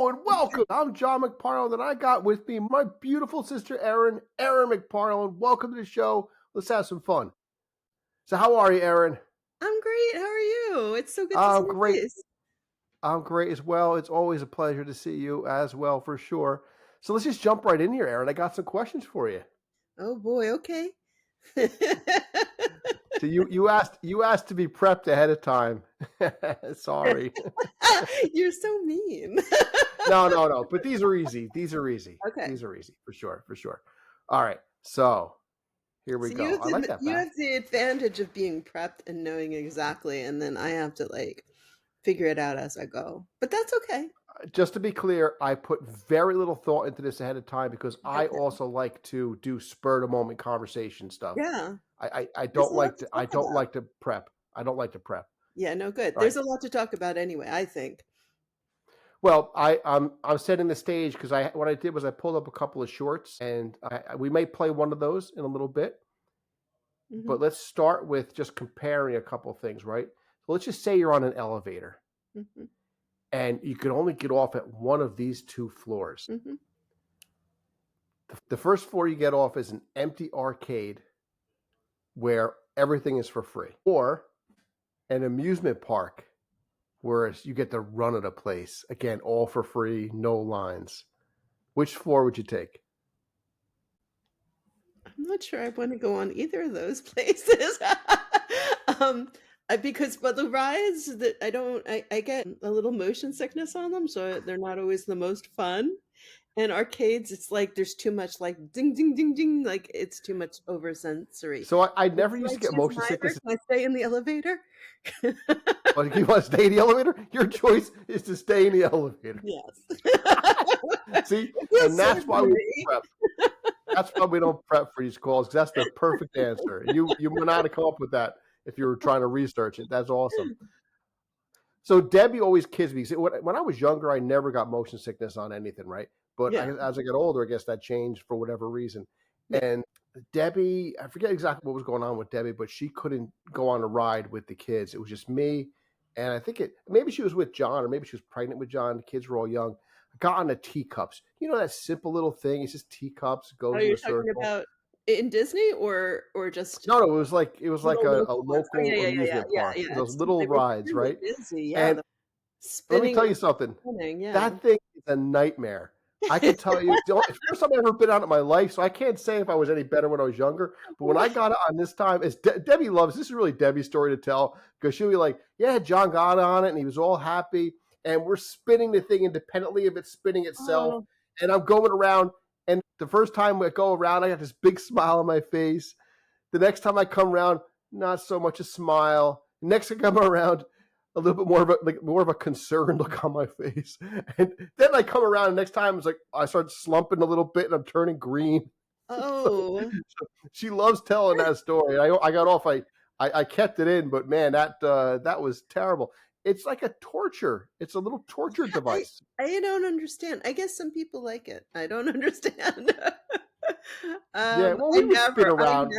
Hello and welcome. I'm John McParland, and I got with me my beautiful sister Erin McParland. Welcome to the show. Let's have some fun. So, how are you, Erin? I'm great. How are you? It's so good to see I'm your great. face. I'm great as well. It's always a pleasure to see you as well, for sure. So let's just jump right in here, Erin. I got some questions for you. Oh boy, okay. So you asked to be prepped ahead of time. Sorry. You're so mean. No. But these are easy. These are easy. Okay. These are easy for sure. For sure. All right. So here we So you go. have I like that you back. have the advantage of being prepped and knowing exactly, and then I have to figure it out as I go. But that's okay. Just to be clear, I put very little thought into this ahead of time because I Okay. also like to do spur of the moment conversation stuff. Yeah. I There's don't a lot like to to I talk don't about. like to prep. I don't like to prep. Yeah, no good. Right. There's a lot to talk about anyway, I think. Well, I'm setting the stage because what I did was I pulled up a couple of shorts and we may play one of those in a little bit. Hmm. But let's start with just comparing a couple of things, right? So let's just say you're on an elevator Hmm. and you can only get off at one of these two floors. Hmm. The first floor you get off is an empty arcade where everything is for free, or an amusement park where you get to run at a place. Again, all for free, no lines. Which floor would you take? I'm not sure I want to go on either of those places. um, because but the rides that I get a little motion sickness on them, so they're not always the most fun. And arcades, it's like there's too much like ding ding ding ding, like it's too much oversensory. So I never Can used I to get choose motion neither? sickness. Can I stay in the elevator? But if you want to stay in the elevator, your choice is to stay in the elevator. Yes. See, It feels and so that's why we dirty. prep. That's why we don't prep for these calls because that's the perfect answer. You would not have come up with that if you were trying to research it. That's awesome. So Debbie always kids me. See, when I was younger, I never got motion sickness on anything, right? But Yeah. as I get older, I guess that changed for whatever reason. Yeah. And Debbie, I forget exactly what was going on with Debbie, but she couldn't go on a ride with the kids. It was just me, and I think maybe she was with John, or maybe she was pregnant with John. The kids were all young. I got on the teacups. You know that simple little thing? It's just teacups, Oh, goes in you're a talking circle. about in Disney or just No, it was like little a local ones? Oh, yeah, local yeah, yeah, yeah, amusement yeah, park. yeah. Those little They were rides, really right? busy. Yeah, And the let me spinning tell and you something. spinning, yeah. That thing is a nightmare. I can tell you, it's the first time I've ever been out in my life, so I can't say if I was any better when I was younger. But when I got on this time, Debbie loves this is really Debbie's story to tell because she'll be like, "Yeah, John got on it and he was all happy, and we're spinning the thing independently of it spinning itself, Oh, and I'm going around. And the first time I go around, I got this big smile on my face. The next time I come around, not so much a smile. Next time I come around, a little bit more of a concerned look on my face. And then I come around, and next time it's like I start slumping a little bit, and I'm turning green. oh. She loves telling that story. I got off. I kept it in, but man, that was terrible. It's like a torture. It's a little torture Yeah, device. I don't understand. I guess some people like it. I don't understand. Yeah. Well, we would spin around.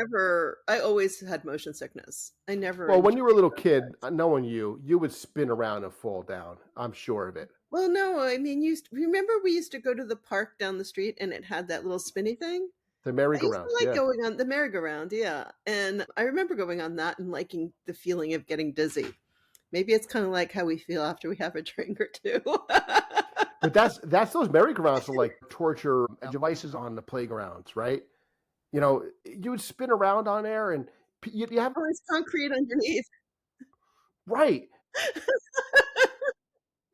I always had motion sickness. I never Well, when enjoyed you were a little those kid, rides. knowing you would spin around and fall down. I'm sure of it. Well, no, I mean, remember we used to go to the park down the street and it had that little spinny thing? The I used merry-go-round. to like Yeah. going on the merry-go-round, yeah. And I remember going on that and liking the feeling of getting dizzy. Maybe it's kind of like how we feel after we have a drink or two. But that's those merry-go-rounds are like torture devices on the playgrounds, right? You would spin around on there, and you have Oh, it's concrete underneath. right.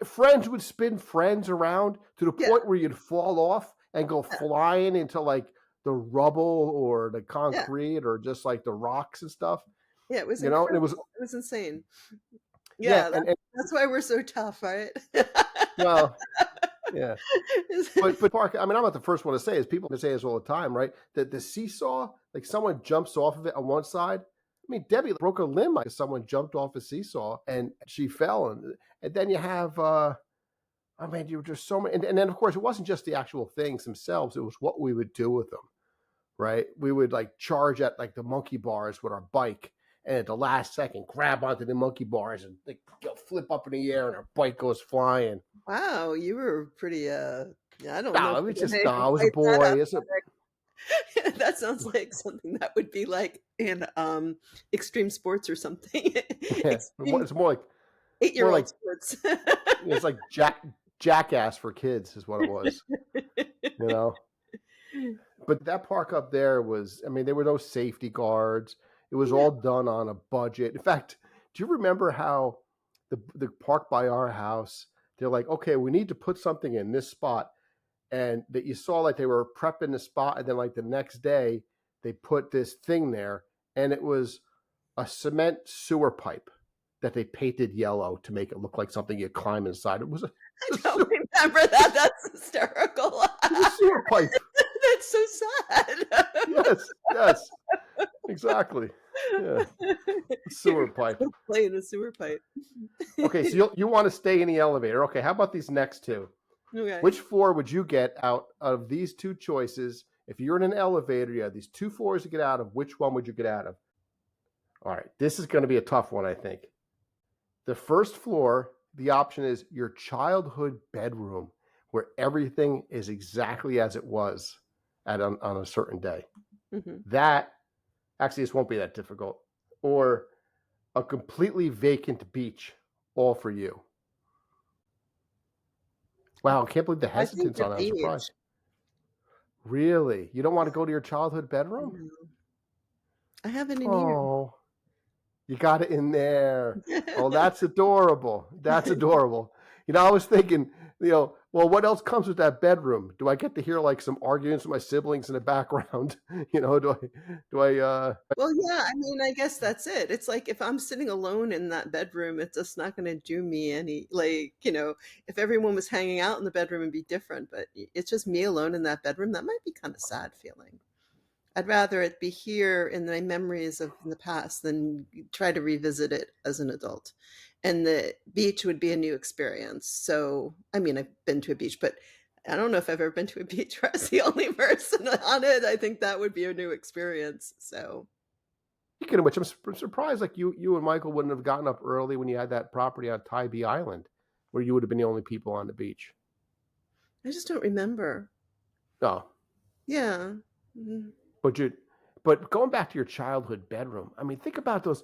Friends would spin friends around to the Yeah, point where you'd fall off and go yeah, flying into like the rubble or the yeah. concrete or just like the rocks and stuff. Yeah, it was And it was incredible. It was insane. yeah, Yeah, and that's why we're so tough, right? well, yeah. But Park, I mean, I'm not the first one to say this. People say this all the time, right? That the seesaw, like someone jumps off of it on one side. I mean, Debbie broke a limb because someone jumped off a seesaw and she fell, and then you have, I mean, you were just so many, and then of course it wasn't just the actual things themselves; it was what we would do with them, right? We would like charge at like the monkey bars with our bike, and at the last second grab onto the monkey bars and like go flip up in the air and our bike goes flying. Wow, you were pretty, I don't know No, if it was there's just anything no, I was a quite that boy. It's a athletic. That sounds like something that would be like in, extreme sports or something. yeah. Extreme It's more like more 8-year-old like sports. it's like jackass for kids is what it was. You know. But that park up there was, I mean, there were no safety guards. It was No. all done on a budget. In fact, do you remember how the park by our house, they're like, okay, we need to put something in this spot. And that you saw like they were prepping the spot. And then like the next day, they put this thing there. And it was a cement sewer pipe that they painted yellow to make it look like something you climb inside. It was a, I a don't sewer, remember that. That's hysterical. it was a sewer pipe. That's so sad. Yes, yes, exactly. Yeah. You're Sewer pipe. gonna play in a sewer pipe. Okay, so you want to stay in the elevator. Okay, how about these next two? Okay. Which floor would you get out of these two choices? If you're in an elevator, you have these two floors to get out of. Which one would you get out of? All right, this is going to be a tough one, I think. The first floor, the option is your childhood bedroom, where everything is exactly as it was on a certain day. Mm-hmm. That, actually, this won't be that difficult. Or a completely vacant beach, all for you. Wow, I can't believe the I think hesitance the on that. I'm beach. surprised. Really? You don't want to go to your childhood bedroom? No. I have it in here. Oh, you got it in there. Oh, that's adorable. That's adorable. I was thinking, well, what else comes with that bedroom? Do I get to hear like some arguments with my siblings in the background? Do I Well, yeah, I mean, I guess that's it. It's like if I'm sitting alone in that bedroom, it's just not going to do me any, like, if everyone was hanging out in the bedroom, it'd be different, but it's just me alone in that bedroom. That might be kind of sad feeling. I'd rather it be here in my memories of the past than try to revisit it as an adult. And the beach would be a new experience. So, I mean, I've been to a beach, but I don't know if I've ever been to a beach where I was the only person on it. I think that would be a new experience. So, Speaking of which, I'm surprised like you and Michael wouldn't have gotten up early when you had that property on Tybee Island, where you would have been the only people on the beach. I just don't remember. No, Yeah. Mhm. but going back to your childhood bedroom, I mean, think about those.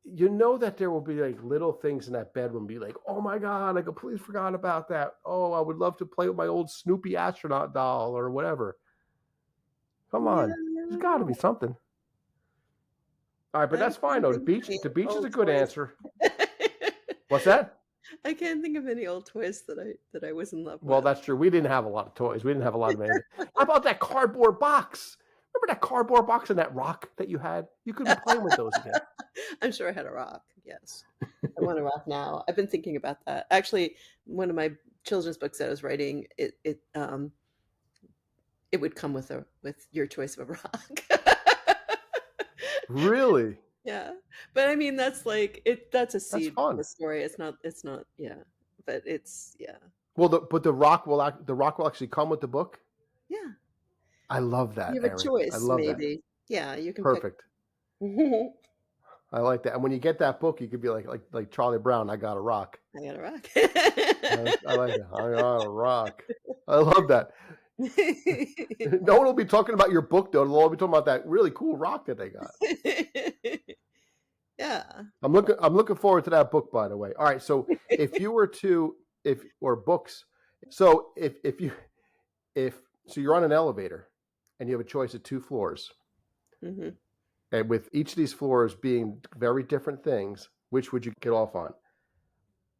You know that there will be like little things in that bedroom. Be like, oh my god, I completely forgot about that. Oh, I would love to play with my old Snoopy astronaut doll or whatever. Come on, there's got to be something. All right, but I that's fine can't though. think of any The beach is a old good toys. answer. What's that? I can't think of any old toys that I was in love Well, with. that's true. We didn't have a lot of toys. We didn't have a lot of anything. How about that cardboard box? Remember that cardboard box and that rock that you had? You could be playing with those again. I'm sure I had a rock. Yes. I want a rock now. I've been thinking about that. Actually, one of my children's books that I was writing, it would come with your choice of a rock. Really? Yeah. But I mean that's like that's a That's seed of fun. a story. It's not yeah. But it's yeah. Well, the rock will actually come with the book. Yeah. I love that, You have a Erin. I choice, love that. maybe. Yeah, you can pick. Perfect. I like that. And when you get that book, you could be like Charlie Brown. I got a rock. I got a rock. I like it. I got a rock. I love that. No one will be talking about your book though. They'll all be talking about that really cool rock that they got. Yeah. I'm looking forward to that book, by the way. All right. So if you were to or books, so so you're on an elevator and you have a choice of two floors. Mhm. And with each of these floors being very different things, which would you get off on?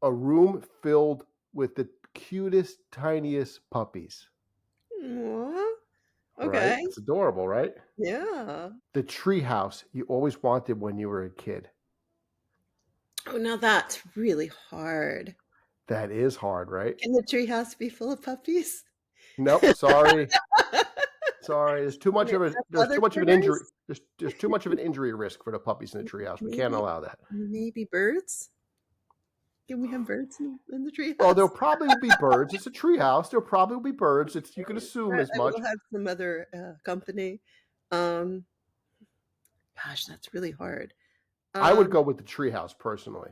A room filled with the cutest, tiniest puppies. Aw, Right? okay. It's adorable, right? Yeah. The treehouse you always wanted when you were a kid. Oh, now that's really hard. That is hard, right? Can the treehouse be full of puppies? Nope. Sorry. Sorry. There's too much Can of it a have there's other too much of an injury. critters? There's too much of an injury risk for the puppies in the treehouse. We can't Maybe allow that. maybe birds? Can we have birds in the Well, there'll treehouse? probably be birds. It's a treehouse. There'll probably be birds. You can assume as I much. will have some other company. Um, Gosh, that's really hard. I would Um, go with the treehouse personally.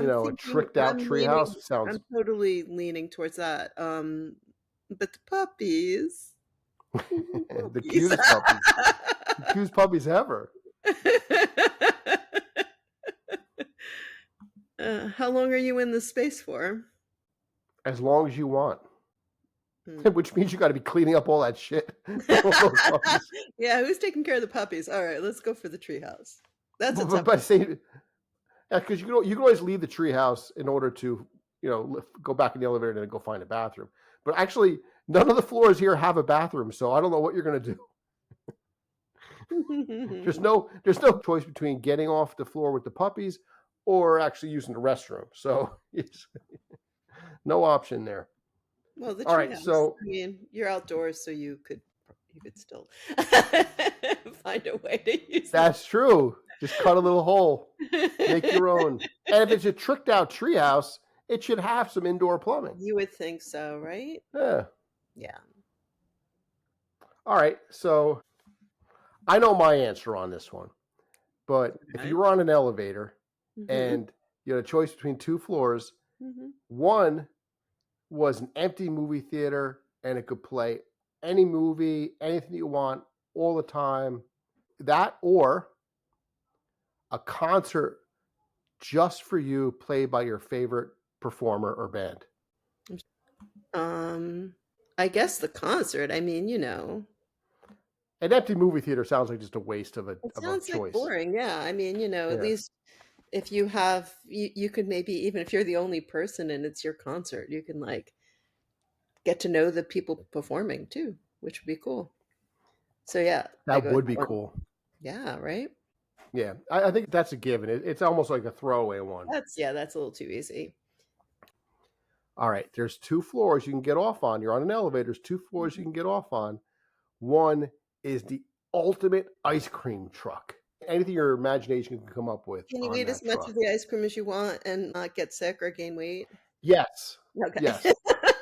I'm A thinking tricked out treehouse sounds I'm totally leaning towards that. But the puppies. the Puppies. cutest puppies. The cutest puppies ever. How long are you in the space for? As long as you want. Hmm. Which means you got to be cleaning up all that shit. All those puppies. Yeah, who's taking care of the puppies? All right, let's go for the treehouse. That's a tough But say, because you can always leave the treehouse in order to, go back in the elevator and then go find a bathroom. But actually, none of the floors here have a bathroom, so I don't know what you're going to do. one. There's no choice between getting off the floor with the puppies or actually using the restroom. So it's no option there. Well, the All right, treehouse. so I mean, you're outdoors, so you could still find a way to use that's true. Just cut a little hole, make your own. And if it's a tricked out treehouse, it should have some indoor plumbing. You would think so, right? Yeah. Yeah. All right, so I know my answer on this one, but if Okay. you were on an elevator Mhm. and you had a choice between two floors, Mhm. one was an empty movie theater and it could play any movie, anything you want, all the time. That or a concert just for you, played by your favorite performer or band. I guess the concert. I mean, An empty movie theater sounds like just a waste of a it sounds like choice. boring. Yeah. I mean, at Yeah. least if you have, you could maybe, even if you're the only person and it's your concert, you can like get to know the people performing too, which would be cool. So yeah, I That go with would be that one. cool. Yeah, right? Yeah, I think that's a given. It's almost like a throwaway one. That's a little too easy. All right, there's two floors you can get off on. You're on an elevator. There's two floors you can get off on. One is the ultimate ice cream truck. Anything your imagination can come up with Can you on eat as that much truck. of the ice cream as you want and not get sick or gain weight? Yes. Okay. Yes.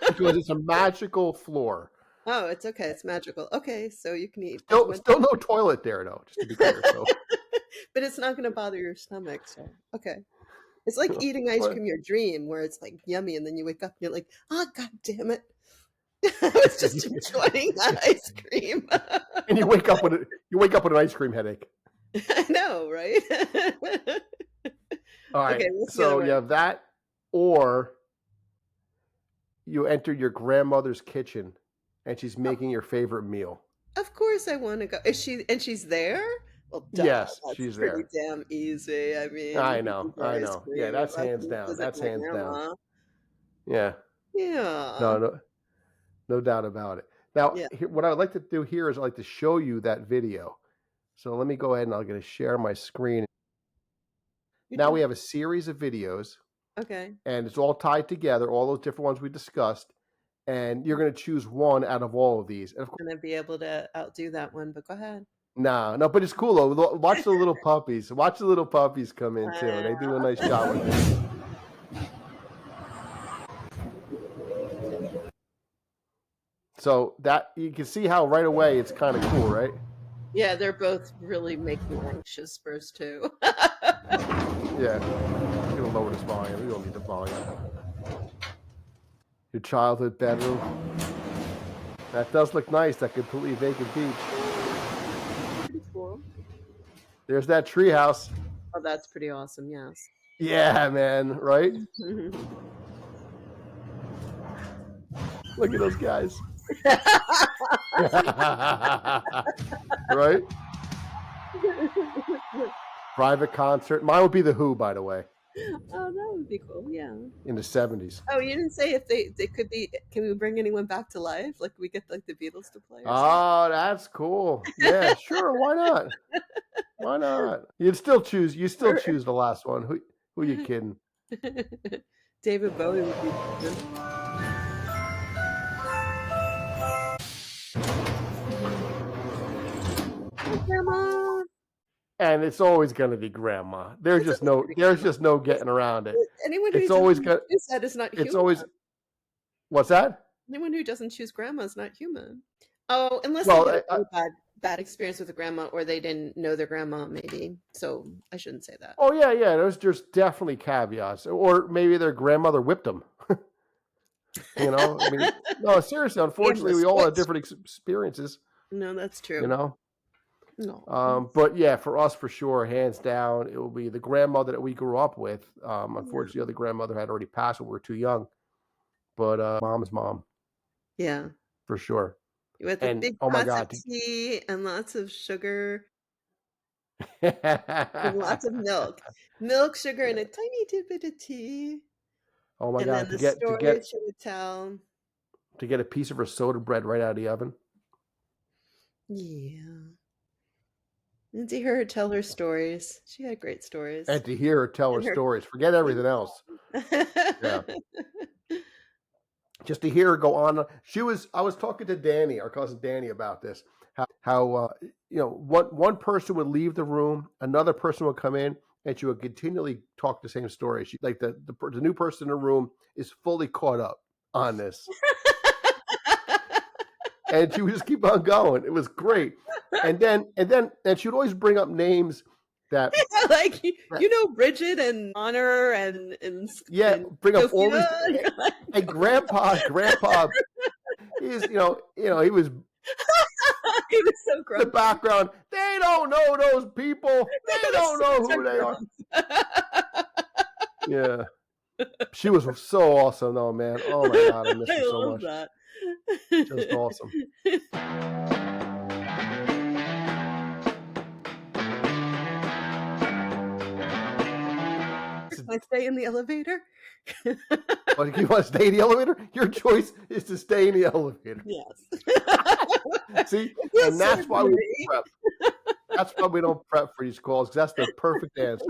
Because it's a magical floor. Oh, it's okay. It's magical. Okay, so you can eat Still no toilet there though, just to be clear. So, but it's not going to bother your stomach. So, okay. It's like eating ice cream your dream, where it's like yummy, and then you wake up and you're like, oh, God damn it. I was just enjoying that ice cream. And you wake up with an ice cream headache. I know, right? All right. Okay, So you have that, or you enter your grandmother's kitchen and she's making your favorite meal. Of course I want to go. She's there? Well, duh, Yes, that's she's pretty there. damn easy. I mean, I you can know. enjoy ice Yeah, cream that's without hands having to down. visit That's my hands down. grandma. Yeah. Yeah. No doubt about it. Now, Yeah. what I'd like to do here is I'd like to show you that video. So let me go ahead and I'm going to share my screen. Now we have a series of videos. Okay. And it's all tied together, all those different ones we discussed. And you're going to choose one out of all of these. And of course, I'm going to be able to outdo that one, but go ahead. no, but it's cool though. Watch the little puppies. Watch the little puppies come in too. They do a nice job with it. So that you can see how right away it's kind of cool, right? Yeah, they're both really making me anxious first too. Yeah. I'm gonna lower this volume. We don't need the volume. Your childhood bedroom. That does look nice. That completely vacant beach. Pretty cool. There's that treehouse. Oh, that's pretty awesome. Yes. Yeah, man. Right? Look at those guys. Right? Private concert. Mine would be The Who, by the way. Oh, that would be cool. Yeah. In the 70s. Oh, you didn't say if they could be. Can we bring anyone back to life? Like we get like the Beatles to play? Oh, that's cool. Yeah, sure. Why not? Why not? You'd still choose. You still choose the last one. Who you kidding? David Bowie would be good. Grandma. And it's always going to be Grandma. There's just no getting around it. Anyone who It's always got. choose that is not human. It's always. What's that? Anyone who doesn't choose grandma is not human. Oh, unless Well, they get a really bad experience with a grandma, or they didn't know their grandma, maybe. So I shouldn't say that. Oh yeah, yeah. There's definitely caveats, or maybe their grandmother whipped them. You know, I mean, no, seriously. Gave them a Unfortunately, we all have switch. different experiences. No, that's You true. know, No. but yeah, for us, for sure, hands down, it will be the grandmother that we grew up with. Yeah. Unfortunately, the other grandmother had already passed when we were too young. But mom's mom, Yeah. for sure. With the And big oh my pots of God, tea and lots of sugar and yeah. lots of milk. Milk, sugar, and a tiny tidbit of tea. Oh my And then God, the stories she would tell. to get a piece of her soda bread right out of the oven, Yeah. And to hear her tell her stories. She had great stories. and to hear her tell her And her stories, forget everything else. Yeah, just to hear her go on. I was talking to Danny, our cousin Danny, about this. How one person would leave the room, another person would come in, and she would continually talk the same story. She like the new person in the room is fully caught up on this, and she would just keep on going. It was great. And she would always bring up names that like Bridget and Honor yeah, and bring up all these. Sophia. And grandpa, he's he was in He was so the grumpy. background. They don't know those people. They don't know who they are. Yeah, she was so awesome, though, man. Oh my God, I miss her so much. That. Just awesome. Can I stay in the elevator? But you want to stay in the elevator? Your choice is to stay in the elevator. Yes. See, and that's why we prep. That's why we don't prep for these calls, because that's the perfect answer.